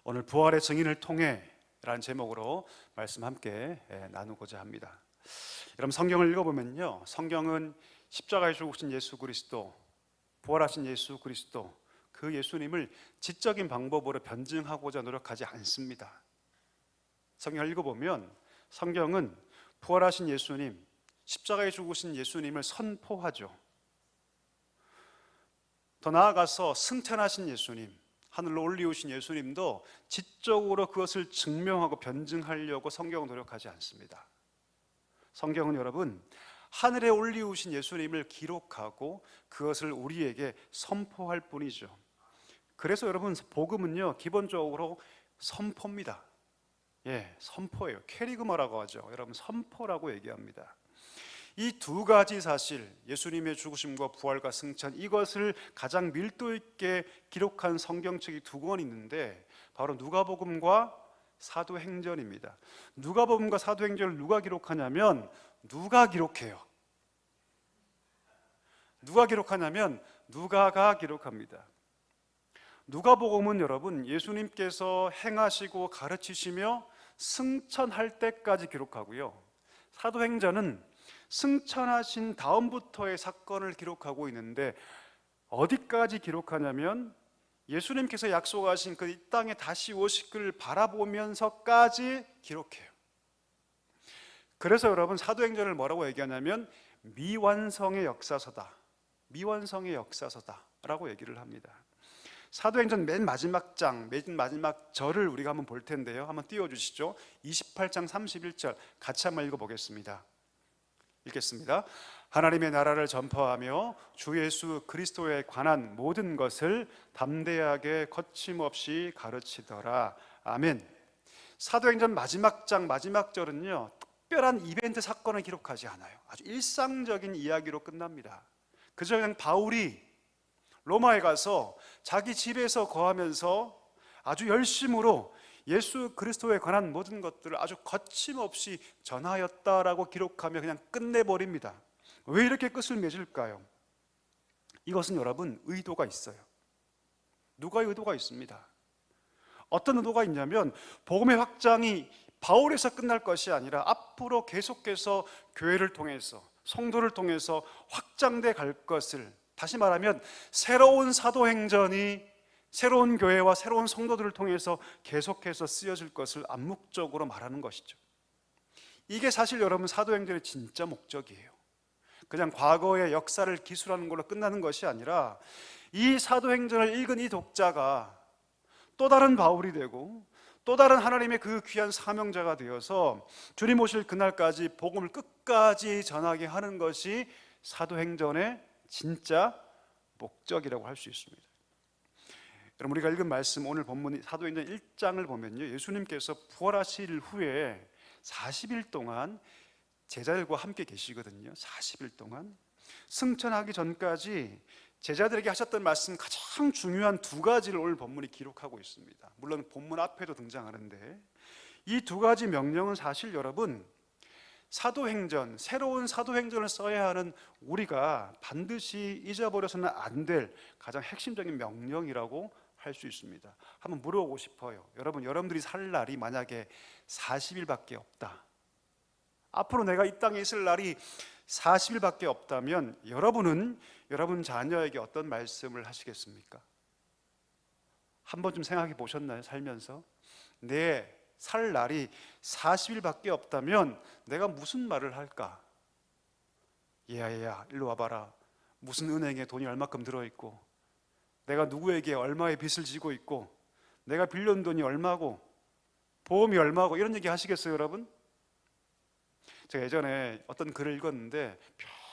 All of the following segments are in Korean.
오늘 부활의 증인을 통해 라는 제목으로 말씀 함께 나누고자 합니다. 여러분, 성경을 읽어보면요, 성경은 십자가에 죽으신 예수 그리스도, 부활하신 예수 그리스도, 그 예수님을 지적인 방법으로 변증하고자 노력하지 않습니다. 성경을 읽어보면 성경은 부활하신 예수님, 십자가에 죽으신 예수님을 선포하죠. 더 나아가서 승천하신 예수님, 하늘로 올리우신 예수님도 지적으로 그것을 증명하고 변증하려고 성경은 노력하지 않습니다. 성경은 여러분, 하늘에 올리우신 예수님을 기록하고 그것을 우리에게 선포할 뿐이죠. 그래서 여러분, 복음은요, 기본적으로 선포입니다. 선포예요. 캐리그마라고 하죠. 여러분, 선포라고 얘기합니다. 이 두 가지 사실, 예수님의 죽으심과 부활과 승천, 이것을 가장 밀도 있게 기록한 성경책이 두 권 있는데 바로 누가복음과 사도행전입니다. 누가복음과 사도행전을 누가 기록하냐면 누가 기록해요. 누가 기록하냐면 누가가 기록합니다. 누가복음은 여러분, 예수님께서 행하시고 가르치시며 승천할 때까지 기록하고요, 사도행전은 승천하신 다음부터의 사건을 기록하고 있는데 어디까지 기록하냐면 예수님께서 약속하신 그 이 땅에 다시 오시기를 바라보면서까지 기록해요. 그래서 여러분, 사도행전을 뭐라고 얘기하냐면 미완성의 역사서다, 미완성의 역사서다라고 얘기를 합니다. 사도행전 맨 마지막 장, 맨 마지막 절을 우리가 한번 볼 텐데요, 한번 띄워주시죠. 28장 31절 같이 한번 읽어보겠습니다. 읽겠습니다. 하나님의 나라를 전파하며 주 예수 그리스도에 관한 모든 것을 담대하게 거침없이 가르치더라. 아멘. 사도행전 마지막 장 마지막 절은요, 특별한 이벤트 사건을 기록하지 않아요. 아주 일상적인 이야기로 끝납니다. 그저 그냥 바울이 로마에 가서 자기 집에서 거하면서 아주 열심으로 예수 그리스도에 관한 모든 것들을 아주 거침없이 전하였다라고 기록하며 그냥 끝내버립니다. 왜 이렇게 끝을 맺을까요? 이것은 여러분, 의도가 있어요. 누가 의도가 있습니다. 어떤 의도가 있냐면 복음의 확장이 바울에서 끝날 것이 아니라 앞으로 계속해서 교회를 통해서, 성도를 통해서 확장돼 갈 것을, 다시 말하면 새로운 사도행전이 새로운 교회와 새로운 성도들을 통해서 계속해서 쓰여질 것을 암묵적으로 말하는 것이죠. 이게 사실 여러분, 사도행전의 진짜 목적이에요. 그냥 과거의 역사를 기술하는 걸로 끝나는 것이 아니라 이 사도행전을 읽은 이 독자가 또 다른 바울이 되고 또 다른 하나님의 그 귀한 사명자가 되어서 주님 오실 그날까지 복음을 끝까지 전하게 하는 것이 사도행전의 진짜 목적이라고 할 수 있습니다. 여러분, 우리가 읽은 말씀, 오늘 본문 사도행전 1장을 보면요, 예수님께서 부활하실 후에 40일 동안 제자들과 함께 계시거든요. 40일 동안 승천하기 전까지 제자들에게 하셨던 말씀, 가장 중요한 두 가지를 오늘 본문이 기록하고 있습니다. 물론 본문 앞에도 등장하는데 이 두 가지 명령은 사실 여러분, 사도행전, 새로운 사도행전을 써야 하는 우리가 반드시 잊어버려서는 안 될 가장 핵심적인 명령이라고 할 수 있습니다. 한번 물어보고 싶어요. 여러분들이 살 날이 만약에 40일밖에 없다, 앞으로 내가 이 땅에 있을 날이 40일밖에 없다면 여러분은 여러분 자녀에게 어떤 말씀을 하시겠습니까? 한 번쯤 생각해 보셨나요? 살면서 내 살 날이 40일밖에 없다면 내가 무슨 말을 할까? 얘야 일로 와봐라, 무슨 은행에 돈이 얼마큼 들어있고, 내가 누구에게 얼마의 빚을 지고 있고, 내가 빌려온 돈이 얼마고, 보험이 얼마고, 이런 얘기 하시겠어요 여러분? 제가 예전에 어떤 글을 읽었는데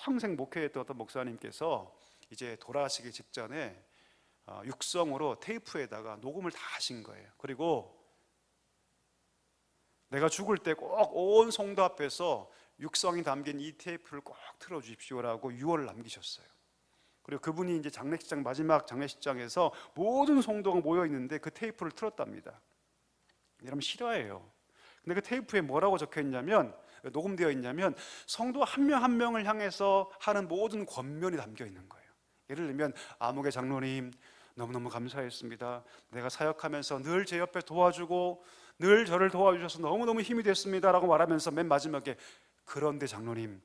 평생 목회했던 어떤 목사님께서 이제 돌아가시기 직전에 육성으로 테이프에다가 녹음을 다 하신 거예요. 그리고 내가 죽을 때 꼭 온 성도 앞에서 육성이 담긴 이 테이프를 꼭 틀어주십시오라고 유언을 남기셨어요. 그리고 그분이 이제 장례식장, 마지막 장례식장에서 모든 성도가 모여 있는데 그 테이프를 틀었답니다. 여러분, 실화예요. 근데 그 테이프에 뭐라고 적혀 있냐면, 녹음되어 있냐면 성도 한 명 한 명을 향해서 하는 모든 권면이 담겨 있는 거예요. 예를 들면 아무개 장로님, 너무너무 감사했습니다. 내가 사역하면서 늘 제 옆에 도와주고 늘 저를 도와주셔서 너무너무 힘이 됐습니다 라고 말하면서 맨 마지막에 그런데 장로님,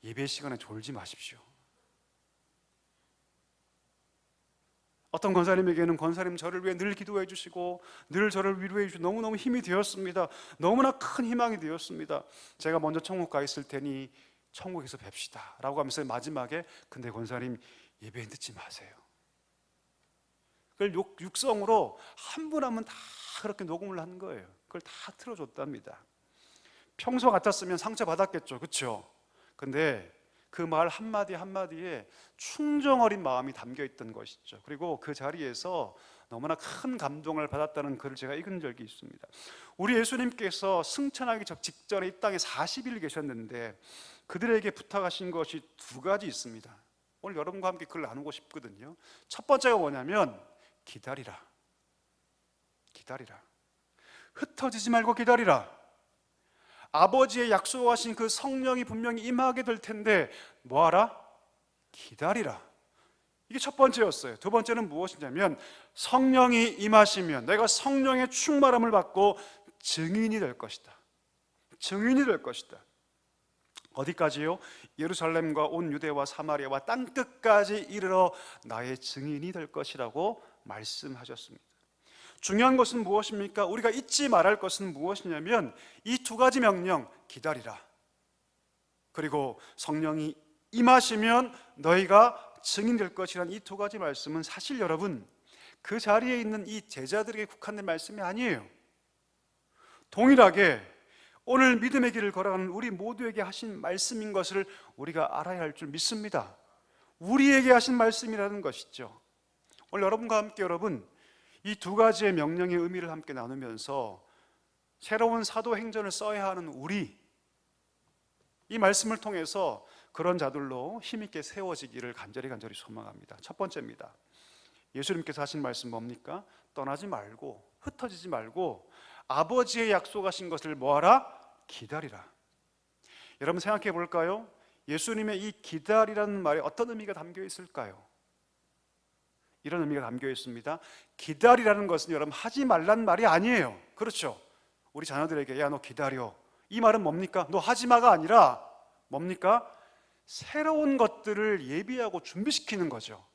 예배 시간에 졸지 마십시오. 어떤 권사님에게는 권사님 저를 위해 늘 기도해 주시고 늘 저를 위로해 주시고 너무너무 힘이 되었습니다. 너무나 큰 희망이 되었습니다. 제가 먼저 천국 가 있을 테니 천국에서 뵙시다 라고 하면서 마지막에 근데 권사님 예배 듣지 마세요. 그걸 육성으로 한 분 한 분 다 그렇게 녹음을 한 거예요. 그걸 다 틀어줬답니다. 평소 같았으면 상처받았겠죠, 그렇죠? 근데 그 말 한마디 한마디에 충정 어린 마음이 담겨 있던 것이죠. 그리고 그 자리에서 너무나 큰 감동을 받았다는 글을 제가 읽은 적이 있습니다. 우리 예수님께서 승천하기 직전에 이 땅에 40일 계셨는데 그들에게 부탁하신 것이 두 가지 있습니다. 오늘 여러분과 함께 그걸 나누고 싶거든요. 첫 번째가 뭐냐면 기다리라. 기다리라. 흩어지지 말고 기다리라. 아버지의 약속하신 그 성령이 분명히 임하게 될 텐데 뭐하라? 기다리라. 이게 첫 번째였어요. 두 번째는 무엇이냐면 성령이 임하시면 내가 성령의 충만함을 받고 증인이 될 것이다. 증인이 될 것이다. 어디까지요? 예루살렘과 온 유대와 사마리아와 땅끝까지 이르러 나의 증인이 될 것이라고 말씀하셨습니다. 중요한 것은 무엇입니까? 우리가 잊지 말할 것은 무엇이냐면 이 두 가지 명령, 기다리라, 그리고 성령이 임하시면 너희가 증인될 것이라는 이 두 가지 말씀은 사실 여러분 그 자리에 있는 이 제자들에게 국한된 말씀이 아니에요. 동일하게 오늘 믿음의 길을 걸어가는 우리 모두에게 하신 말씀인 것을 우리가 알아야 할 줄 믿습니다. 우리에게 하신 말씀이라는 것이죠. 오늘 여러분과 함께 여러분 이 두 가지의 명령의 의미를 함께 나누면서 새로운 사도행전을 써야 하는 우리, 이 말씀을 통해서 그런 자들로 힘있게 세워지기를 간절히 소망합니다. 첫 번째입니다. 예수님께서 하신 말씀 뭡니까? 떠나지 말고 흩어지지 말고 아버지의 약속하신 것을 뭐하라? 기다리라. 여러분 생각해 볼까요? 예수님의 이 기다리라는 말에 어떤 의미가 담겨 있을까요? 이런 의미가 담겨 있습니다. 기다리라는 것은 여러분 하지 말라는 말이 아니에요. 그렇죠? 우리 자녀들에게 야 너 기다려, 이 말은 뭡니까? 너 하지 마가 아니라 뭡니까? 새로운 것들을 예비하고 준비시키는 거죠.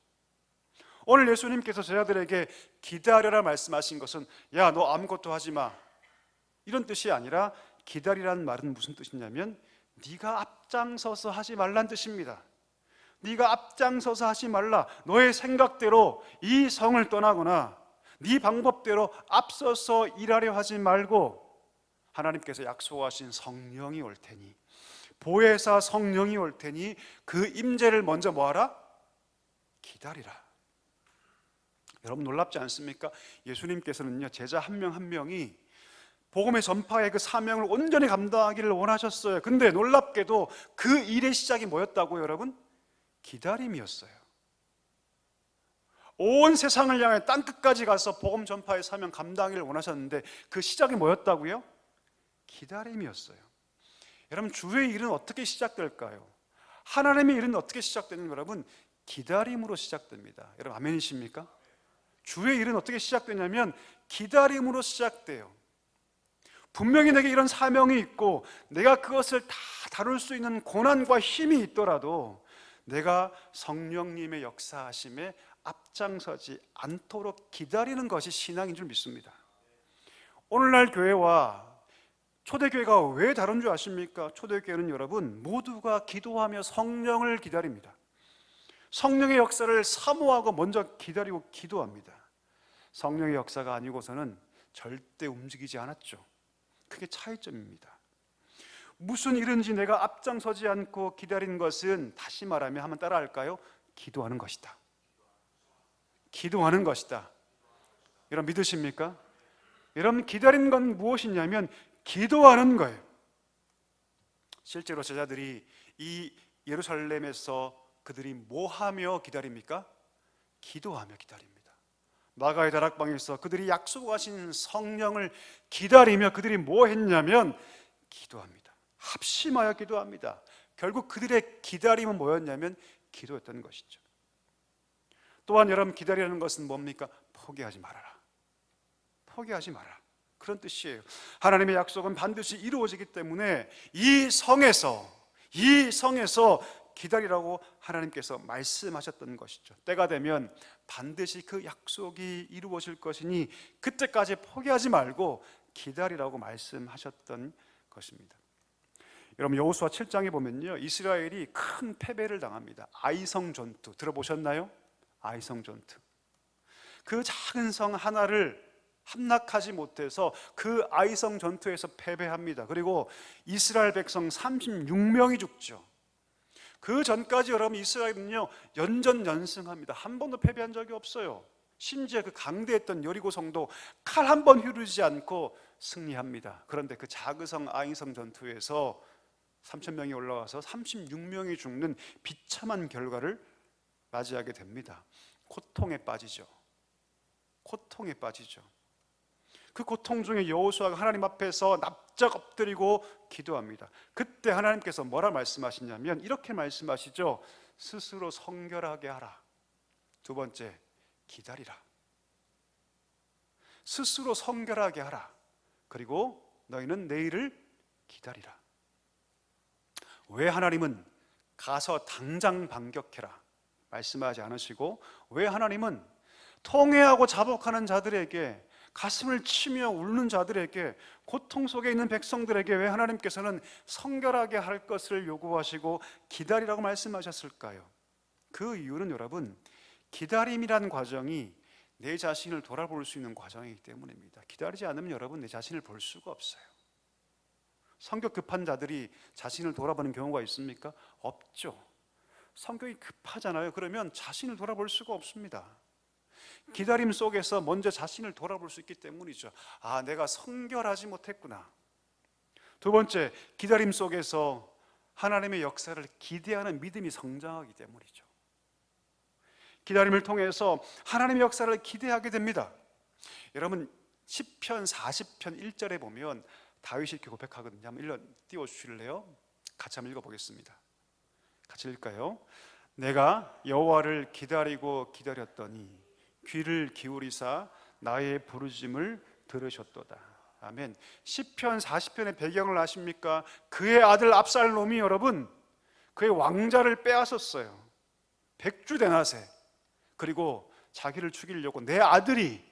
오늘 예수님께서 제자들에게 기다려라 말씀하신 것은 야 너 아무것도 하지 마 이런 뜻이 아니라 기다리라는 말은 무슨 뜻이냐면 네가 앞장서서 하지 말란 뜻입니다. 네가 앞장서서 하지 말라. 너의 생각대로 이 성을 떠나거나 네 방법대로 앞서서 일하려 하지 말고 하나님께서 약속하신 성령이 올 테니, 보혜사 성령이 올 테니 그 임재를 먼저 뭐하라? 기다리라. 여러분 놀랍지 않습니까? 예수님께서는요 제자 한 명 한 명이 복음의 전파의 그 사명을 온전히 감당하기를 원하셨어요. 근데 놀랍게도 그 일의 시작이 뭐였다고요 여러분? 기다림이었어요. 온 세상을 향해 땅끝까지 가서 복음 전파의 사명 감당하기를 원하셨는데 그 시작이 뭐였다고요? 기다림이었어요. 여러분 주의 일은 어떻게 시작될까요? 하나님의 일은 어떻게 시작되는 여러분? 기다림으로 시작됩니다. 여러분 아멘이십니까? 주의 일은 어떻게 시작되냐면 기다림으로 시작돼요. 분명히 내게 이런 사명이 있고 내가 그것을 다 다룰 수 있는 고난과 힘이 있더라도 내가 성령님의 역사하심에 앞장서지 않도록 기다리는 것이 신앙인 줄 믿습니다. 오늘날 교회와 초대교회가 왜 다른 줄 아십니까? 초대교회는 여러분 모두가 기도하며 성령을 기다립니다. 성령의 역사를 사모하고 먼저 기다리고 기도합니다. 성령의 역사가 아니고서는 절대 움직이지 않았죠. 그게 차이점입니다. 무슨 일인지 내가 앞장서지 않고 기다린 것은 다시 말하면 한번 따라할까요? 기도하는 것이다. 기도하는 것이다. 여러분 믿으십니까? 여러분 기다리는 건 무엇이냐면 기도하는 거예요. 실제로 제자들이 이 예루살렘에서 그들이 뭐 하며 기다립니까? 기도하며 기다립니다. 마가의 다락방에서 그들이 약속하신 성령을 기다리며 그들이 뭐 했냐면 기도합니다. 합심하여 기도합니다. 결국 그들의 기다림은 뭐였냐면 기도였던 것이죠. 또한 여러분, 기다리는 것은 뭡니까? 포기하지 말아라. 포기하지 마라. 그런 뜻이에요. 하나님의 약속은 반드시 이루어지기 때문에 이 성에서 기다리라고 하나님께서 말씀하셨던 것이죠. 때가 되면 반드시 그 약속이 이루어질 것이니 그때까지 포기하지 말고 기다리라고 말씀하셨던 것입니다. 여러분, 여호수아 7장에 보면요, 이스라엘이 큰 패배를 당합니다. 아이성 전투 들어보셨나요? 아이성 전투. 그 작은 성 하나를 함락하지 못해서 그 아이성 전투에서 패배합니다. 그리고 이스라엘 백성 36명이 죽죠. 그 전까지 여러분, 이스라엘은요 연전연승합니다. 한 번도 패배한 적이 없어요. 심지어 그 강대했던 여리고성도 칼 한 번 휘두르지 않고 승리합니다. 그런데 그 자그성 아이성 전투에서 3,000명이 올라와서 36명이 죽는 비참한 결과를 맞이하게 됩니다. 고통에 빠지죠. 고통에 빠지죠. 그 고통 중에 여호수아가 하나님 앞에서 납작 엎드리고 기도합니다. 그때 하나님께서 뭐라 말씀하시냐면 이렇게 말씀하시죠. 스스로 성결하게 하라. 두 번째, 기다리라. 스스로 성결하게 하라. 그리고 너희는 내일을 기다리라. 왜 하나님은 가서 당장 반격해라 말씀하지 않으시고, 왜 하나님은 통회하고 자복하는 자들에게, 가슴을 치며 울는 자들에게, 고통 속에 있는 백성들에게 왜 하나님께서는 성결하게 할 것을 요구하시고 기다리라고 말씀하셨을까요? 그 이유는 여러분, 기다림이란 과정이 내 자신을 돌아볼 수 있는 과정이기 때문입니다. 기다리지 않으면 여러분, 내 자신을 볼 수가 없어요. 성격 급한 자들이 자신을 돌아보는 경우가 있습니까? 없죠. 성격이 급하잖아요. 그러면 자신을 돌아볼 수가 없습니다. 기다림 속에서 먼저 자신을 돌아볼 수 있기 때문이죠. 아, 내가 성결하지 못했구나. 두 번째, 기다림 속에서 하나님의 역사를 기대하는 믿음이 성장하기 때문이죠. 기다림을 통해서 하나님의 역사를 기대하게 됩니다. 여러분, 시편 40편 1절에 보면 다윗이 이렇게 고백하거든요. 한번 띄워주실래요? 같이 한번 읽어보겠습니다. 같이 읽을까요? 내가 여호와를 기다리고 기다렸더니 귀를 기울이사 나의 부르짐을 들으셨도다. 아멘. 시편 40편의 배경을 아십니까? 그의 아들 압살롬이 여러분, 그의 왕자를 빼앗았어요. 백주대낮에. 그리고 자기를 죽이려고, 내 아들이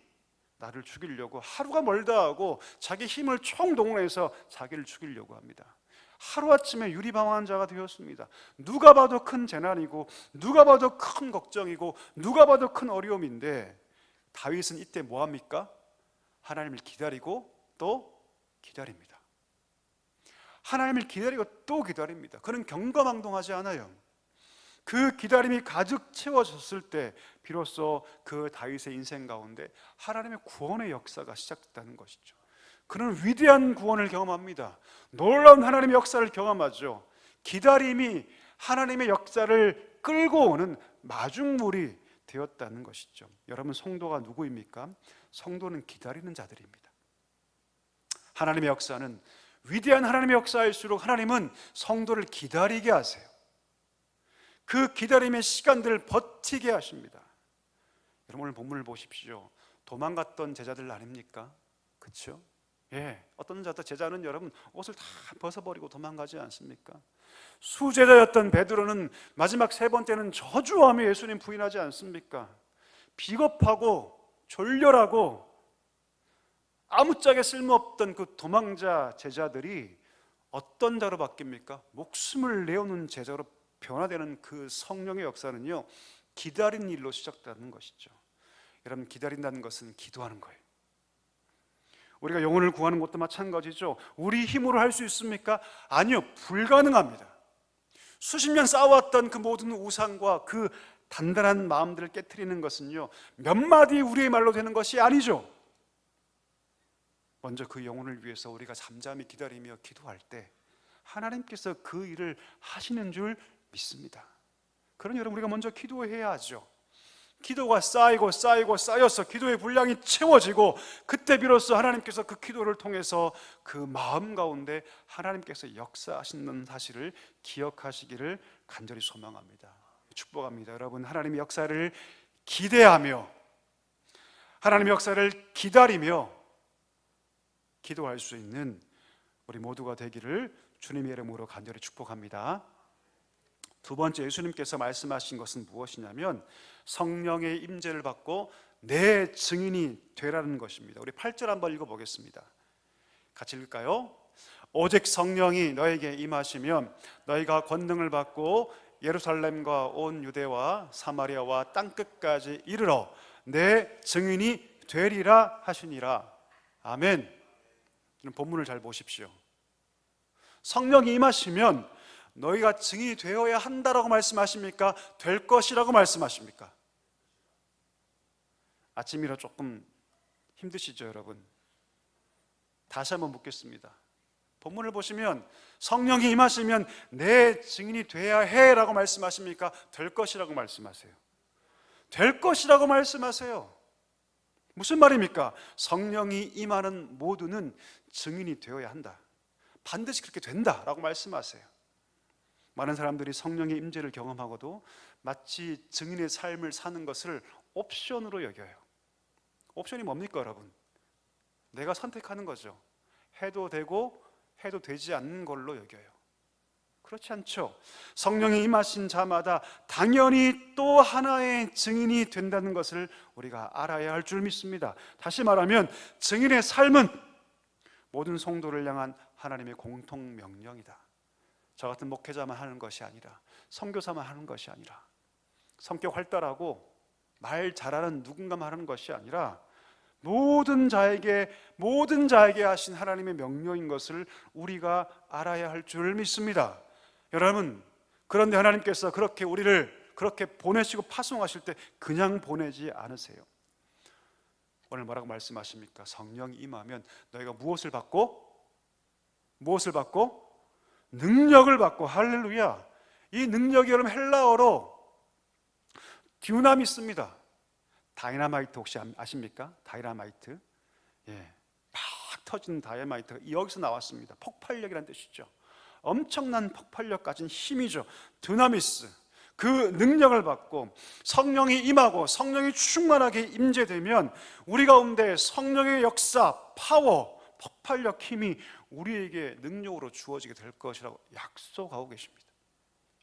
나를 죽이려고 하루가 멀다 하고 자기 힘을 총동원해서 자기를 죽이려고 합니다. 하루아침에 유리방황한 자가 되었습니다. 누가 봐도 큰 재난이고, 누가 봐도 큰 걱정이고, 누가 봐도 큰 어려움인데, 다윗은 이때 뭐합니까? 하나님을 기다리고 또 기다립니다. 하나님을 기다리고 또 기다립니다. 그는 경거망동하지 않아요. 그 기다림이 가득 채워졌을 때 비로소 그 다윗의 인생 가운데 하나님의 구원의 역사가 시작됐다는 것이죠. 그는 위대한 구원을 경험합니다. 놀라운 하나님의 역사를 경험하죠. 기다림이 하나님의 역사를 끌고 오는 마중물이 되었다는 것이죠. 여러분, 성도가 누구입니까? 성도는 기다리는 자들입니다. 하나님의 역사는, 위대한 하나님의 역사일수록 하나님은 성도를 기다리게 하세요. 그 기다림의 시간들을 버티게 하십니다. 여러분, 오늘 본문을 보십시오. 도망갔던 제자들 아닙니까? 그렇죠? 예, 어떤 제자는 여러분 옷을 다 벗어버리고 도망가지 않습니까? 수제자였던 베드로는 마지막 세 번째는 저주하며 예수님 부인하지 않습니까? 비겁하고 졸렬하고 아무짝에 쓸모없던 그 도망자 제자들이 어떤 자로 바뀝니까? 목숨을 내어놓은 제자로 변화되는 그 성령의 역사는요, 기다리는 일로 시작되는 것이죠. 여러분, 기다린다는 것은 기도하는 거예요. 우리가 영혼을 구하는 것도 마찬가지죠. 우리 힘으로 할 수 있습니까? 아니요, 불가능합니다. 수십 년 쌓아왔던 그 모든 우상과 그 단단한 마음들을 깨트리는 것은요, 몇 마디 우리의 말로 되는 것이 아니죠. 먼저 그 영혼을 위해서 우리가 잠잠히 기다리며 기도할 때 하나님께서 그 일을 하시는 줄 믿습니다. 그러니 여러분, 우리가 먼저 기도해야 하죠. 기도가 쌓여서 기도의 분량이 채워지고, 그때 비로소 하나님께서 그 기도를 통해서 그 마음 가운데 하나님께서 역사하시는 사실을 기억하시기를 간절히 소망합니다. 축복합니다. 여러분, 하나님의 역사를 기대하며 하나님의 역사를 기다리며 기도할 수 있는 우리 모두가 되기를 주님의 이름으로 간절히 축복합니다. 두 번째, 예수님께서 말씀하신 것은 무엇이냐면 성령의 임재를 받고 내 증인이 되라는 것입니다. 우리 8절 한번 읽어보겠습니다. 같이 읽을까요? 오직 성령이 너에게 임하시면 너희가 권능을 받고 예루살렘과 온 유대와 사마리아와 땅끝까지 이르러 내 증인이 되리라 하시니라. 아멘. 본문을 잘 보십시오. 성령이 임하시면 너희가 증인이 되어야 한다라고 말씀하십니까? 될 것이라고 말씀하십니까? 아침이라 조금 힘드시죠, 여러분? 다시 한번 묻겠습니다. 본문을 보시면 성령이 임하시면 내 증인이 돼야 해라고 말씀하십니까? 될 것이라고 말씀하세요. 될 것이라고 말씀하세요. 무슨 말입니까? 성령이 임하는 모두는 증인이 되어야 한다. 반드시 그렇게 된다라고 말씀하세요. 많은 사람들이 성령의 임재를 경험하고도 마치 증인의 삶을 사는 것을 옵션으로 여겨요. 옵션이 뭡니까, 여러분? 내가 선택하는 거죠. 해도 되고 해도 되지 않는 걸로 여겨요. 그렇지 않죠? 성령이 임하신 자마다 당연히 또 하나의 증인이 된다는 것을 우리가 알아야 할 줄 믿습니다. 다시 말하면 증인의 삶은 모든 성도를 향한 하나님의 공통 명령이다. 저 같은 목회자만 하는 것이 아니라, 선교사만 하는 것이 아니라, 성격 활달하고 말 잘하는 누군가만 하는 것이 아니라 모든 자에게 하신 하나님의 명령인 것을 우리가 알아야 할 줄 믿습니다. 여러분, 그런데 하나님께서 그렇게 우리를 그렇게 보내시고 파송하실 때 그냥 보내지 않으세요. 오늘 뭐라고 말씀하십니까? 성령이 임하면 너희가 무엇을 받고? 능력을 받고. 할렐루야. 이 능력이 여러분 헬라어로 듀나미스입니다. 다이나마이트 혹시 아십니까? 다이나마이트. 막 터지는 다이나마이트가 여기서 나왔습니다. 폭발력이라는 뜻이죠. 엄청난 폭발력 가진 힘이죠. 듀나미스. 그 능력을 받고 성령이 임하고 성령이 충만하게 임재되면 우리 가운데 성령의 역사, 파워, 폭발력, 힘이 우리에게 능력으로 주어지게 될 것이라고 약속하고 계십니다.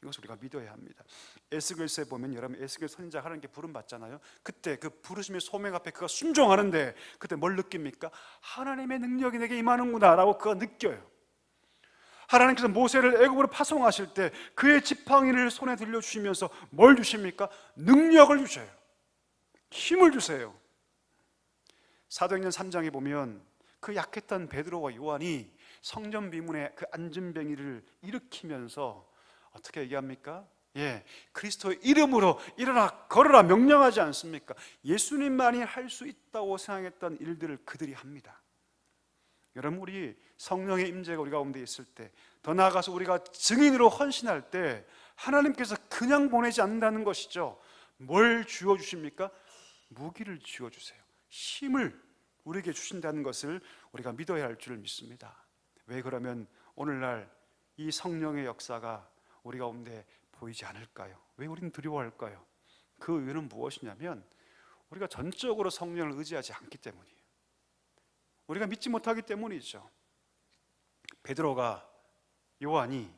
이것을 우리가 믿어야 합니다. 에스겔서에 보면 여러분 에스겔 선지자가 하나님께 부름 받잖아요. 그때 그 부르심의 소명 앞에 그가 순종하는데 그때 뭘 느낍니까? 하나님의 능력이 내게 임하는구나 라고 그가 느껴요. 하나님께서 모세를 애굽으로 파송하실 때 그의 지팡이를 손에 들려주시면서 뭘 주십니까? 능력을 주셔요. 힘을 주세요. 사도행전 3장에 보면 그 약했던 베드로와 요한이 성전 비문에 그 안전뱅이를 일으키면서 어떻게 얘기합니까? 그리스도의 이름으로 일어나 걸어라 명령하지 않습니까? 예수님만이 할 수 있다고 생각했던 일들을 그들이 합니다. 여러분, 우리 성령의 임재가 우리 가운데 있을 때, 더 나아가서 우리가 증인으로 헌신할 때 하나님께서 그냥 보내지 않는다는 것이죠. 뭘 주어주십니까? 무기를 주어주세요. 힘을 우리에게 주신다는 것을 우리가 믿어야 할 줄 믿습니다. 왜 그러면 오늘날 이 성령의 역사가 우리 가운데 보이지 않을까요? 왜 우리는 두려워할까요? 그 이유는 무엇이냐면 우리가 전적으로 성령을 의지하지 않기 때문이에요. 우리가 믿지 못하기 때문이죠. 베드로가, 요한이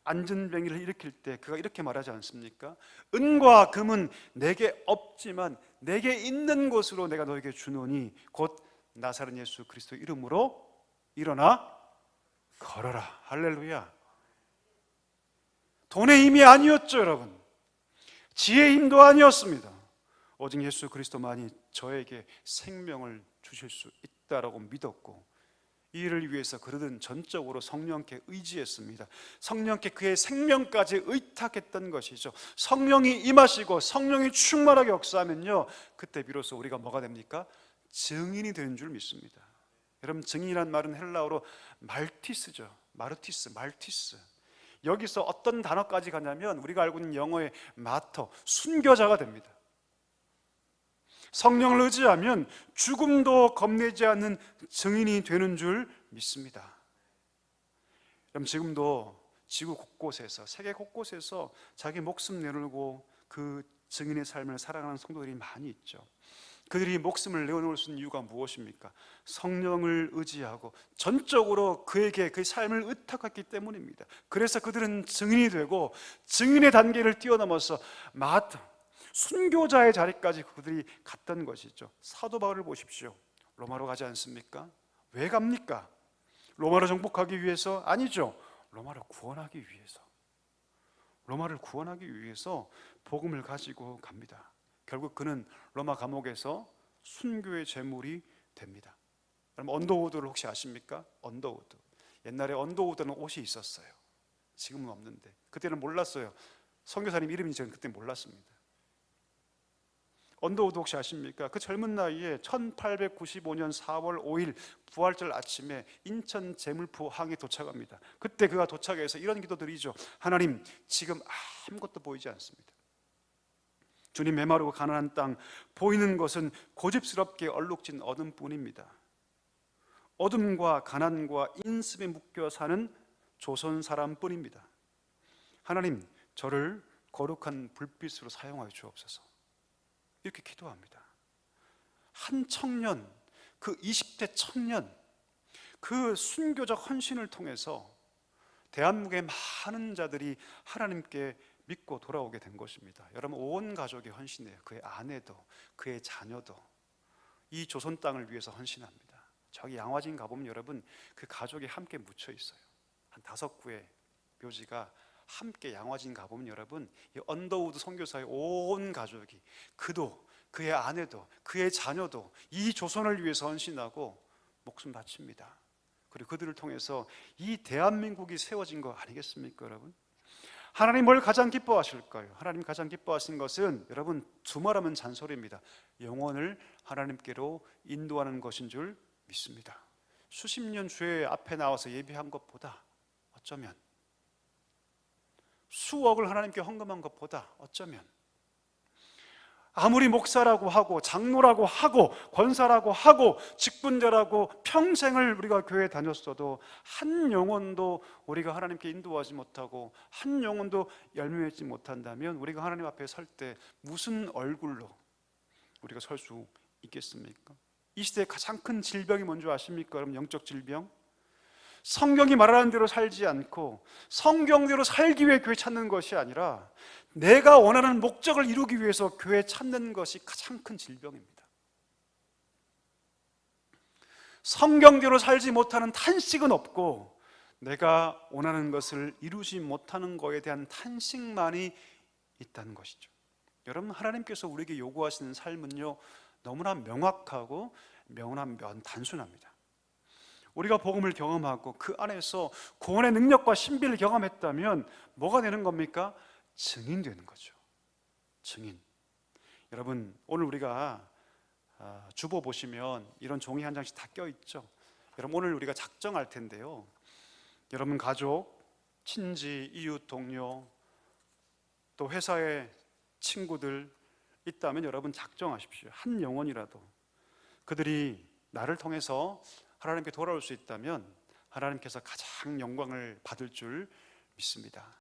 안전뱅이를 일으킬 때 그가 이렇게 말하지 않습니까? 은과 금은 내게 없지만 내게 있는 곳으로 내가 너에게 주노니 곧 나사렛 예수 그리스도 이름으로 일어나 걸어라. 할렐루야. 돈의 힘이 아니었죠, 여러분. 지혜의 힘도 아니었습니다. 오직 예수 그리스도만이 저에게 생명을 주실 수 있다라고 믿었고, 이 일을 위해서 그들은 전적으로 성령께 의지했습니다. 성령께 그의 생명까지 의탁했던 것이죠. 성령이 임하시고 성령이 충만하게 역사하면요, 그때 비로소 우리가 뭐가 됩니까? 증인이 되는 줄 믿습니다. 여러분, 증인이란 말은 헬라어로 말티스죠. 말티스. 여기서 어떤 단어까지 가냐면 우리가 알고 있는 영어의 마터, 순교자가 됩니다. 성령을 의지하면 죽음도 겁내지 않는 증인이 되는 줄 믿습니다. 그럼 지금도 지구 곳곳에서, 세계 곳곳에서 자기 목숨 내놓고 그 증인의 삶을 살아가는 성도들이 많이 있죠. 그들이 목숨을 내어놓을 수 있는 이유가 무엇입니까? 성령을 의지하고 전적으로 그에게 그 삶을 의탁했기 때문입니다. 그래서 그들은 증인이 되고 증인의 단계를 뛰어넘어서 마땅 순교자의 자리까지 그들이 갔던 것이죠. 사도 바울을 보십시오. 로마로 가지 않습니까? 왜 갑니까? 로마를 정복하기 위해서? 아니죠. 로마를 구원하기 위해서. 로마를 구원하기 위해서 복음을 가지고 갑니다. 결국 그는 로마 감옥에서 순교의 제물이 됩니다. 여러분, 언더우드를 혹시 아십니까? 언더우드. 옛날에 언더우드는 옷이 있었어요. 지금은 없는데 그때는 몰랐어요. 선교사님 이름인지 저는 그때 몰랐습니다. 언더우드 혹시 아십니까? 그 젊은 나이에 1895년 4월 5일 부활절 아침에 인천 제물포 항에 도착합니다. 그때 그가 도착해서 이런 기도 드리죠. 하나님, 지금 아무것도 보이지 않습니다. 주님, 메마르고 가난한 땅, 보이는 것은 고집스럽게 얼룩진 어둠뿐입니다. 어둠과 가난과 인습에 묶여 사는 조선 사람뿐입니다. 하나님, 저를 거룩한 불빛으로 사용하여 주옵소서. 이렇게 기도합니다. 한 청년, 그 20대 청년, 그 순교적 헌신을 통해서 대한민국의 많은 자들이 하나님께 믿고 돌아오게 된 것입니다. 여러분, 온 가족이 헌신해요. 그의 아내도, 그의 자녀도 이 조선 땅을 위해서 헌신합니다. 저기 양화진 가보면 여러분, 그 가족이 함께 묻혀 있어요. 한 5구의 묘지가 함께 양화진 가보면 여러분, 이 언더우드 선교사의 온 가족이, 그도, 그의 아내도, 그의 자녀도 이 조선을 위해서 헌신하고 목숨 바칩니다. 그리고 그들을 통해서 이 대한민국이 세워진 거 아니겠습니까, 여러분? 하나님 뭘 가장 기뻐하실까요? 하나님 가장 기뻐하신 것은 여러분, 두말하면 잔소리입니다. 영혼을 하나님께로 인도하는 것인 줄 믿습니다. 수십 년 주의 앞에 나와서 예배한 것보다 어쩌면, 수억을 하나님께 헌금한 것보다 어쩌면, 아무리 목사라고 하고 장로라고 하고 권사라고 하고 직분자라고 평생을 우리가 교회에 다녔어도 한 영혼도 우리가 하나님께 인도하지 못하고 한 영혼도 열매맺지 못한다면 우리가 하나님 앞에 설 때 무슨 얼굴로 우리가 설 수 있겠습니까? 이 시대의 가장 큰 질병이 뭔지 아십니까? 여러분, 영적 질병. 성경이 말하는 대로 살지 않고 성경대로 살기 위해 교회 찾는 것이 아니라 내가 원하는 목적을 이루기 위해서 교회 찾는 것이 가장 큰 질병입니다. 성경대로 살지 못하는 탄식은 없고 내가 원하는 것을 이루지 못하는 것에 대한 탄식만이 있다는 것이죠. 여러분, 하나님께서 우리에게 요구하시는 삶은요, 너무나 명확하고 단순합니다. 우리가 복음을 경험하고 그 안에서 구원의 능력과 신비를 경험했다면 뭐가 되는 겁니까? 증인 되는 거죠. 증인. 여러분, 오늘 우리가 주보 보시면 이런 종이 한 장씩 다 껴있죠. 여러분, 오늘 우리가 작정할 텐데요, 여러분 가족, 친지, 이웃, 동료, 또 회사의 친구들 있다면 여러분 작정하십시오. 한 영혼이라도 그들이 나를 통해서 하나님께 돌아올 수 있다면 하나님께서 가장 영광을 받을 줄 믿습니다.